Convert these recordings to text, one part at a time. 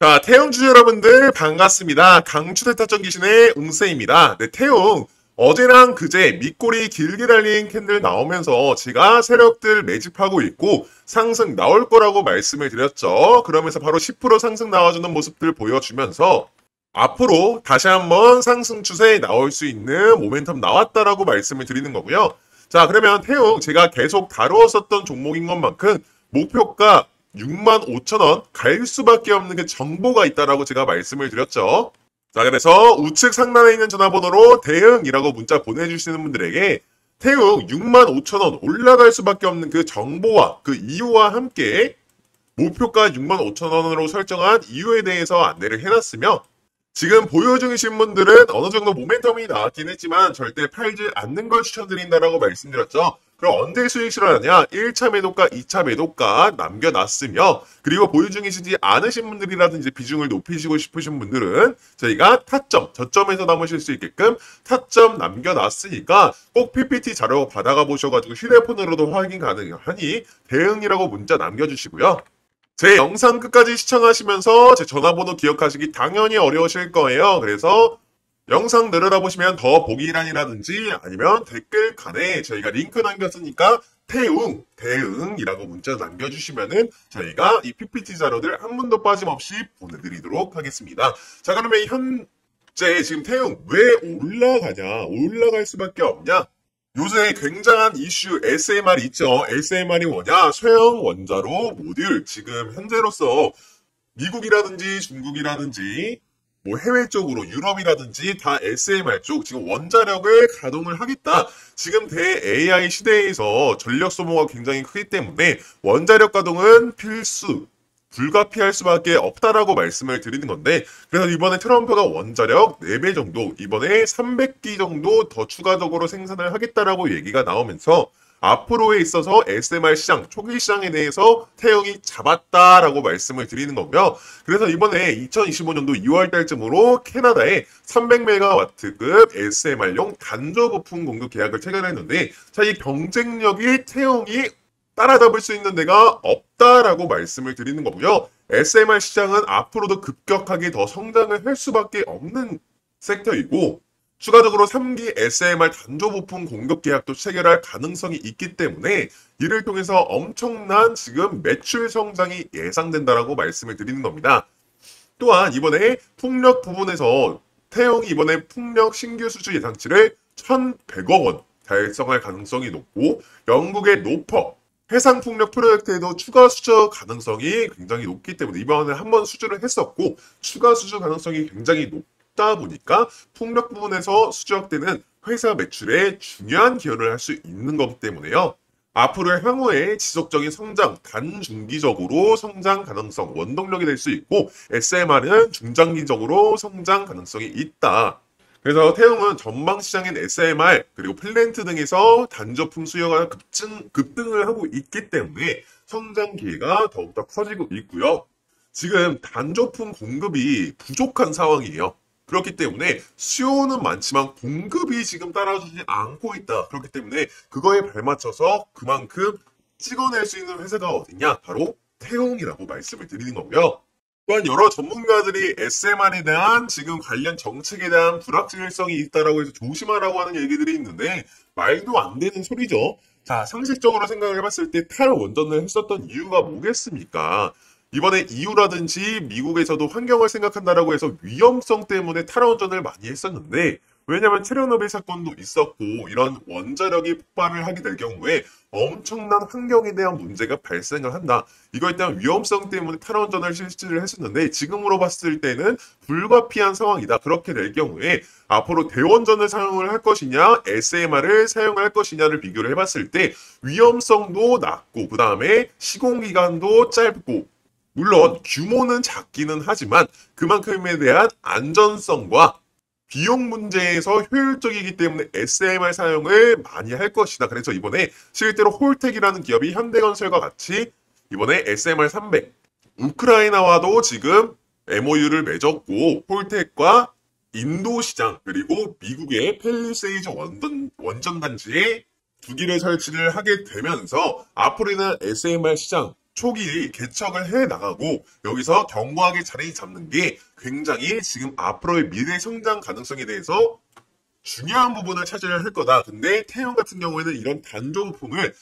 자, 태용 주주 여러분들 반갑습니다. 강추대타점 귀신의 웅세입니다. 네, 태용 어제랑 그제 밑꼬리 길게 달린 캔들 나오면서 제가 세력들 매집하고 있고 상승 나올 거라고 말씀을 드렸죠. 그러면서 바로 10% 상승 나와주는 모습들 보여주면서 앞으로 다시 한번 상승 추세에 나올 수 있는 모멘텀 나왔다라고 말씀을 드리는 거고요. 자, 그러면 태용 제가 계속 다루었었던 종목인 것만큼 목표가 65,000원 갈 수밖에 없는 그 정보가 있다라고 제가 말씀을 드렸죠. 자, 그래서 우측 상단에 있는 전화번호로 대응이라고 문자 보내주시는 분들에게 태웅 65,000원 올라갈 수밖에 없는 그 정보와 그 이유와 함께 목표가 65,000원으로 설정한 이유에 대해서 안내를 해놨으며 지금 보유 중이신 분들은 어느 정도 모멘텀이 나왔긴 했지만 절대 팔지 않는 걸 추천드린다라고 말씀드렸죠. 그럼 언제 수익 실현하냐? 1차 매도가, 2차 매도가 남겨놨으며 그리고 보유 중이시지 않으신 분들이라든지 비중을 높이시고 싶으신 분들은 저희가 타점, 저점에서 남으실 수 있게끔 타점 남겨놨으니까 꼭 PPT 자료 받아가 보셔가지고 휴대폰으로도 확인 가능하니 대응이라고 문자 남겨주시고요. 제 영상 끝까지 시청하시면서 제 전화번호 기억하시기 당연히 어려우실 거예요. 그래서 영상 내려다보시면 더 보기란이라든지 아니면 댓글칸에 저희가 링크 남겼으니까 태웅, 대응이라고 문자 남겨주시면은 저희가 이 PPT 자료들 한 분도 빠짐없이 보내드리도록 하겠습니다. 자, 그러면 현재 지금 태웅 왜 올라가냐? 올라갈 수밖에 없냐? 요새 굉장한 이슈 SMR 있죠. SMR이 뭐냐? 소형 원자로 모듈. 지금 현재로서 미국이라든지 중국이라든지 뭐 해외 쪽으로 유럽이라든지 다 SMR 쪽 지금 원자력을 가동을 하겠다. 지금 대 AI 시대에서 전력 소모가 굉장히 크기 때문에 원자력 가동은 필수. 불가피할 수밖에 없다라고 말씀을 드리는 건데 그래서 이번에 트럼프가 원자력 4배 정도 이번에 300기 정도 더 추가적으로 생산을 하겠다라고 얘기가 나오면서 앞으로에 있어서 SMR 시장, 초기 시장에 대해서 태용이 잡았다라고 말씀을 드리는 거고요. 그래서 이번에 2025년도 2월 달쯤으로 캐나다에 300메가와트급 SMR용 단조 부품 공급 계약을 체결했는데 자, 이 경쟁력이 태용이 따라잡을 수 있는 데가 없다라고 말씀을 드리는 거고요. SMR 시장은 앞으로도 급격하게 더 성장을 할 수밖에 없는 섹터이고 추가적으로 3기 SMR 단조 부품 공급 계약도 체결할 가능성이 있기 때문에 이를 통해서 엄청난 지금 매출 성장이 예상된다라고 말씀을 드리는 겁니다. 또한 이번에 풍력 부분에서 태용이 이번에 풍력 신규 수주 예상치를 1,100억 원 달성할 가능성이 높고 영국의 노퍼 해상 풍력 프로젝트에도 추가 수주 가능성이 굉장히 높기 때문에 이번에 한번 수주를 했었고 추가 수주 가능성이 굉장히 높다 보니까 풍력 부분에서 수주할 때는 회사 매출에 중요한 기여를 할 수 있는 거기 때문에요. 앞으로의 향후에 지속적인 성장, 단중기적으로 성장 가능성, 원동력이 될 수 있고 SMR은 중장기적으로 성장 가능성이 있다. 그래서 태용은 전방 시장인 SMR 그리고 플랜트 등에서 단조품 수요가 급등을 하고 있기 때문에 성장 기회가 더욱더 커지고 있고요. 지금 단조품 공급이 부족한 상황이에요. 그렇기 때문에 수요는 많지만 공급이 지금 따라주지 않고 있다. 그렇기 때문에 그거에 발맞춰서 그만큼 찍어낼 수 있는 회사가 어디냐? 바로 태용이라고 말씀을 드리는 거고요. 또한 여러 전문가들이 SMR에 대한 지금 관련 정책에 대한 불확실성이 있다라고 해서 조심하라고 하는 얘기들이 있는데 말도 안 되는 소리죠. 자, 상식적으로 생각을 해봤을 때 탈원전을 했었던 이유가 뭐겠습니까? 이번에 EU라든지 미국에서도 환경을 생각한다라고 해서 위험성 때문에 탈원전을 많이 했었는데 왜냐하면 체르노빌 사건도 있었고 이런 원자력이 폭발을 하게 될 경우에 엄청난 환경에 대한 문제가 발생을 한다. 이거에 대한 위험성 때문에 탈원전을 실시를 했었는데 지금으로 봤을 때는 불가피한 상황이다. 그렇게 될 경우에 앞으로 대원전을 사용을 할 것이냐 SMR을 사용할 것이냐를 비교를 해봤을 때 위험성도 낮고 그 다음에 시공기간도 짧고 물론 규모는 작기는 하지만 그만큼에 대한 안전성과 비용 문제에서 효율적이기 때문에 SMR 사용을 많이 할 것이다. 그래서 이번에 실제로 홀텍이라는 기업이 현대건설과 같이 이번에 SMR 300 우크라이나와도 지금 MOU를 맺었고 홀텍과 인도 시장 그리고 미국의 펠리세이저 원전 단지에 두 기를 설치를 하게 되면서 앞으로는 SMR 시장 초기 개척을 해 나가고 여기서 견고하게 자리 잡는 게 굉장히 지금 앞으로의 미래 성장 가능성에 대해서 중요한 부분을 차지할 거다. 근데 태형 같은 경우에는 이런 단조로품을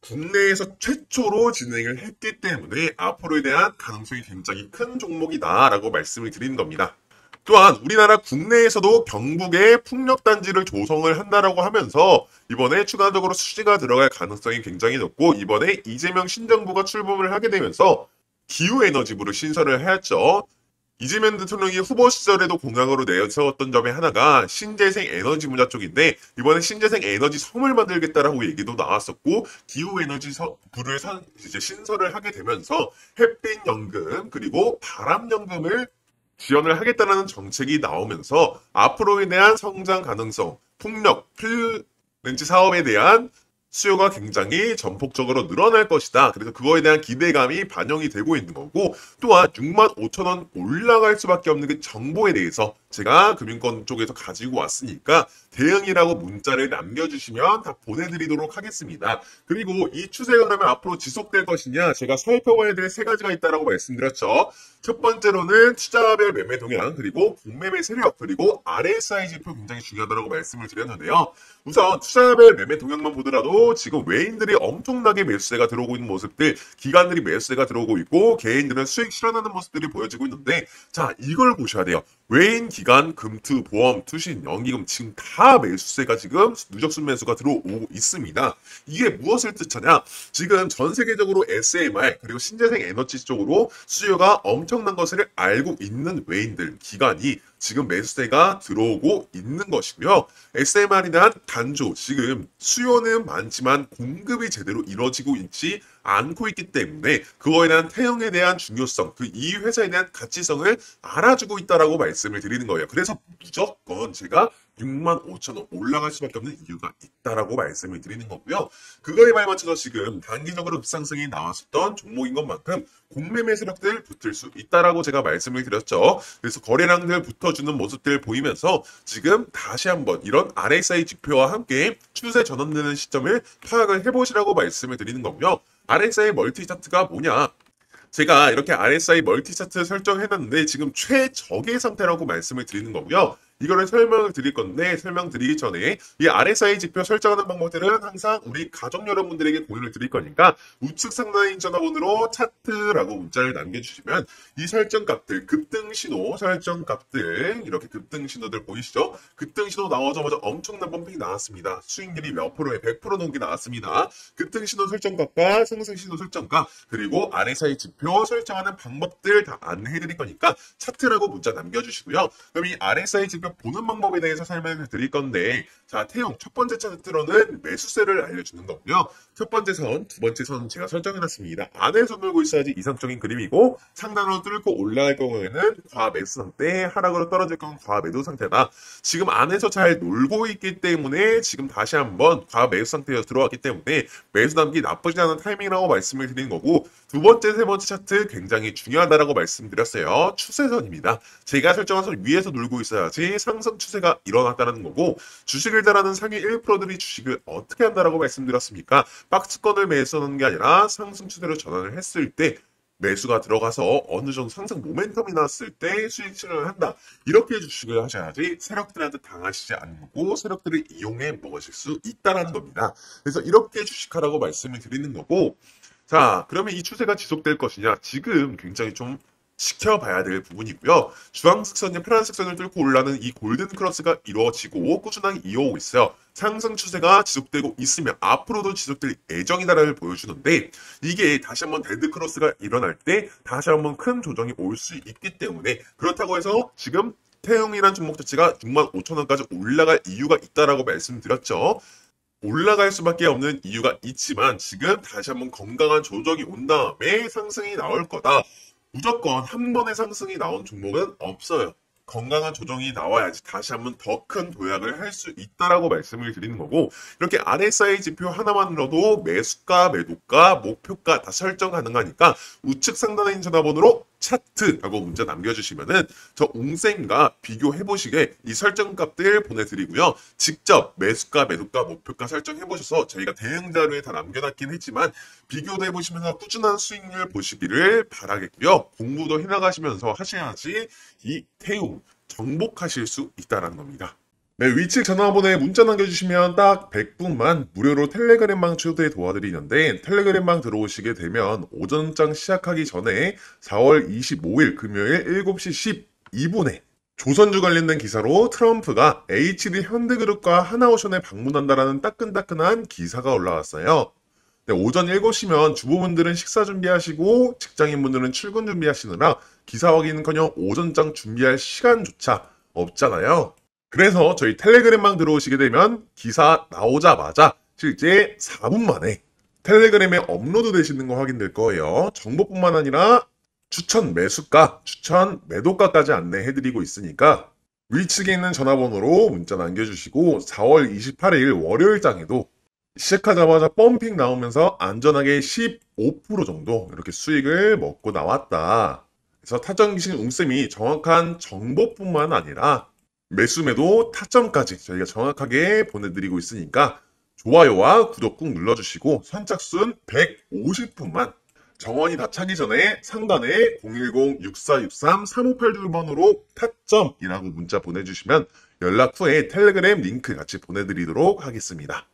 국내에서 최초로 진행을 했기 때문에 앞으로에 대한 가능성이 굉장히 큰 종목이다라고 말씀을 드리는 겁니다. 또한 우리나라 국내에서도 경북에 풍력단지를 조성을 한다라고 하면서 이번에 추가적으로 수지가 들어갈 가능성이 굉장히 높고 이번에 이재명 신정부가 출범을 하게 되면서 기후에너지부를 신설을 하였죠. 이재명 대통령이 후보 시절에도 공약으로 내세웠던 점의 하나가 신재생 에너지 분야 쪽인데 이번에 신재생 에너지 섬을 만들겠다라고 얘기도 나왔었고 기후에너지 부를 이제 신설을 하게 되면서 햇빛연금 그리고 바람연금을 지원을 하겠다는 정책이 나오면서 앞으로에 대한 성장 가능성, 풍력, 필렌지 사업에 대한 수요가 굉장히 전폭적으로 늘어날 것이다. 그래서 그거에 대한 기대감이 반영이 되고 있는 거고 또한 65,000원 올라갈 수밖에 없는 그 정보에 대해서 제가 금융권 쪽에서 가지고 왔으니까 대응이라고 문자를 남겨주시면 다 보내드리도록 하겠습니다. 그리고 이 추세가 그러면 앞으로 지속될 것이냐 제가 살펴봐야 될 세 가지가 있다고 말씀드렸죠. 첫 번째로는 투자별 매매 동향 그리고 공매매 세력 그리고 RSI 지표 굉장히 중요하다고 말씀을 드렸는데요. 우선 투자별 매매 동향만 보더라도 지금 외인들이 엄청나게 매수세가 들어오고 있는 모습들 기관들이 매수세가 들어오고 있고 개인들은 수익 실현하는 모습들이 보여지고 있는데 자 이걸 보셔야 돼요. 외인, 기관, 금투, 보험, 투신, 연기금 지금 다 매수세가 지금 누적 순매수가 들어오고 있습니다. 이게 무엇을 뜻하냐? 지금 전 세계적으로 SMR 그리고 신재생 에너지 쪽으로 수요가 엄청난 것을 알고 있는 외인들, 기관이 지금 매수세가 들어오고 있는 것이고요. SMR에 대한 단조, 지금 수요는 많지만 공급이 제대로 이루어지고 있지 않고 있기 때문에 그거에 대한 태형에 대한 중요성, 그 이 회사에 대한 가치성을 알아주고 있다라고 말씀을 드리는 거예요. 그래서 무조건 제가 65,000원 올라갈 수밖에 없는 이유가 있다라고 말씀을 드리는 거고요. 그거에 발맞춰서 지금 단기적으로 급상승이 나왔었던 종목인 것만큼 공매매 세력들 붙을 수 있다라고 제가 말씀을 드렸죠. 그래서 거래량들 붙어주는 모습들 보이면서 지금 다시 한번 이런 RSI 지표와 함께 추세 전환되는 시점을 파악을 해보시라고 말씀을 드리는 거고요. RSI 멀티 차트가 뭐냐? 제가 이렇게 RSI 멀티 차트 설정해놨는데 지금 최적의 상태라고 말씀을 드리는 거고요. 이거를 설명을 드릴 건데 설명드리기 전에 이 RSI 지표 설정하는 방법들은 항상 우리 가족 여러분들에게 공유를 드릴 거니까 우측 상단인 전화번호로 차트라고 문자를 남겨주시면 이 설정값들 급등신호 설정값들 이렇게 급등신호들 보이시죠? 급등신호 나오자마자 엄청난 펌핑이 나왔습니다. 수익률이 몇 프로에 100% 넘게 나왔습니다. 급등신호 설정값과 상승신호 설정값 그리고 RSI 지표 설정하는 방법들 다 안내해드릴 거니까 차트라고 문자 남겨주시고요. 그럼 이 RSI 지표 보는 방법에 대해서 설명을 드릴 건데 자 태용 첫 번째 차트로는 매수세를 알려주는 거고요. 첫 번째 선, 두 번째 선 제가 설정해놨습니다. 안에서 놀고 있어야지 이상적인 그림이고 상단으로 뚫고 올라갈 경우에는 과매수 상태, 하락으로 떨어질 경우는 과매도 상태다. 지금 안에서 잘 놀고 있기 때문에 지금 다시 한번 과매수 상태에 들어왔기 때문에 매수 담기 나쁘지 않은 타이밍이라고 말씀을 드리는 거고 두 번째, 세 번째 차트 굉장히 중요하다라고 말씀드렸어요. 추세선입니다. 제가 설정한 선 위에서 놀고 있어야지 상승 추세가 일어났다는 거고 주식을 잘하는 상위 1%들이 주식을 어떻게 한다라고 말씀드렸습니까? 박스권을 매수하는 게 아니라 상승 추세로 전환을 했을 때 매수가 들어가서 어느 정도 상승 모멘텀이 났을 때 수익 실현을 한다. 이렇게 주식을 하셔야지 세력들한테 당하시지 않고 세력들을 이용해 먹으실 수 있다는 겁니다. 그래서 이렇게 주식하라고 말씀을 드리는 거고 자 그러면 이 추세가 지속될 것이냐 지금 굉장히 좀 지켜봐야 될 부분이고요. 주황색 선이 파란색 선을 뚫고 올라가는 이 골든 크로스가 이루어지고 꾸준하게 이어오고 있어요. 상승 추세가 지속되고 있으면 앞으로도 지속될 예정이다를 보여주는데 이게 다시 한번 데드 크로스가 일어날 때 다시 한번 큰 조정이 올 수 있기 때문에 그렇다고 해서 지금 태형이란 종목 자체가 65,000원까지 올라갈 이유가 있다라고 말씀드렸죠. 올라갈 수밖에 없는 이유가 있지만 지금 다시 한번 건강한 조정이 온 다음에 상승이 나올 거다. 무조건 한 번의 상승이 나온 종목은 없어요. 건강한 조정이 나와야지 다시 한번 더 큰 도약을 할 수 있다라고 말씀을 드리는 거고 이렇게 RSI 지표 하나만으로도 매수가, 매도가, 목표가 다 설정 가능하니까 우측 상단에 있는 전화번호로 차트라고 문자 남겨주시면은 저 웅쌤과 비교해보시게 이 설정값들 보내드리고요. 직접 매수가, 매도가, 목표가 설정해보셔서 저희가 대응 자료에 다 남겨놨긴 했지만 비교도 해보시면서 꾸준한 수익률 보시기를 바라겠고요. 공부도 해나가시면서 하셔야지 이 태움 정복하실 수 있다는 겁니다. 네, 위치 전화번호에 문자 남겨주시면 딱 100분만 무료로 텔레그램방 초대 도와드리는데 텔레그램방 들어오시게 되면 오전장 시작하기 전에 4월 25일 금요일 7시 12분에 조선주 관련된 기사로 트럼프가 HD 현대그룹과 하나오션에 방문한다라는 따끈따끈한 기사가 올라왔어요. 네, 오전 7시면 주부분들은 식사 준비하시고 직장인분들은 출근 준비하시느라 기사 확인은커녕 오전장 준비할 시간조차 없잖아요. 그래서 저희 텔레그램방 들어오시게 되면 기사 나오자마자 실제 4분 만에 텔레그램에 업로드 되시는 거 확인될 거예요. 정보뿐만 아니라 추천 매수가, 추천 매도가까지 안내해드리고 있으니까 위측에 있는 전화번호로 문자 남겨주시고 4월 28일 월요일장에도 시작하자마자 펌핑 나오면서 안전하게 15% 정도 이렇게 수익을 먹고 나왔다. 그래서 타점기신 웅쌤이 정확한 정보뿐만 아니라 매수매도 타점까지 저희가 정확하게 보내드리고 있으니까 좋아요와 구독 꾹 눌러주시고 선착순 150분만 정원이 다 차기 전에 상단에 010-6463-3582번으로 타점이라고 문자 보내주시면 연락 후에 텔레그램 링크 같이 보내드리도록 하겠습니다.